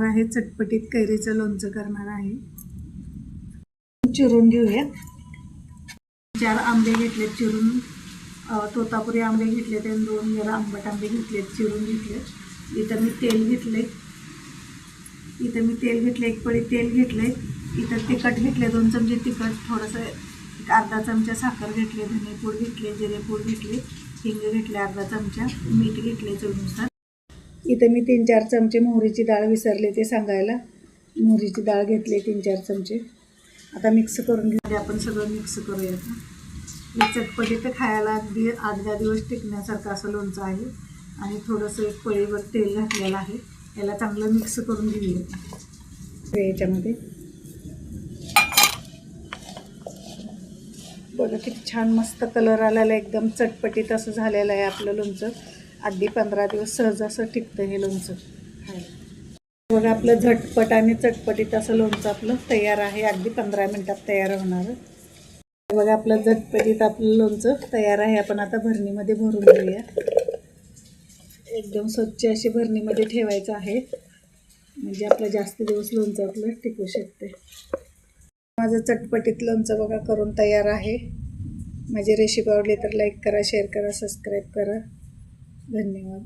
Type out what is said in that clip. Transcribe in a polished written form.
आहे चटपटीत कैरीचं लोणचं करणार आहे. चिरून घेऊया. 4 आंबे घेतलेत चिरून, तोतापुरी आंबे घेतले ते 2 जरा आंबट आंबे घेतलेत चिरून घेतले. इथं मी तेल घेतले, 1 पळी तेल घेतले. इथं तिखट घेतले 2 चमचे तिखट, थोडंसं अर्धा चमचा साखर घेतले, धनेपूड घेतले, जिरेपूड घेतले, हिंग घेतले अर्धा चमचा, मीठ घेतले चवीनुसार. इथं मी 3-4 चमचे मोहरीची डाळ विसरले ते सांगायला. मोहरीची डाळ घेतली 3-4 चमचे. आता मिक्स करून घेऊया. आपण सगळं मिक्स करूया. हे चटपटीत खायला अगदी 8-10 दिवस टिकण्यासारखं असं लोणचं आहे. आणि थोडंसं 1 पळीवर तेल घातलेलं आहे. याला चांगलं मिक्स करून घेऊया याच्यामध्ये. बघा किती छान मस्त कलर आलेला, एकदम चटपटीत असं झालेलं आहे आपलं लोणचं. अगदी 15 दिवस सहज असं टिकतं हे लोणचं खायला. बघा आपलं झटपट आणि चटपटीत असं लोणचं आपलं तयार आहे. अगदी 15 मिनटात तयार होणार. बघा आपलं झटपटीत आपलं लोणचं तयार आहे. आपण आता भरणीमध्ये भरून घेऊया. एकदम स्वच्छ अशी भरणीमध्ये ठेवायचं आहे, म्हणजे आपलं जास्त दिवस लोणचं आपलं टिकू शकते. माझं चटपटीत लोणचं बघा करून तयार आहे. माझी रेसिपी आवडली तर लाईक करा, शेअर करा, सबस्क्राईब करा. धन्यवाद.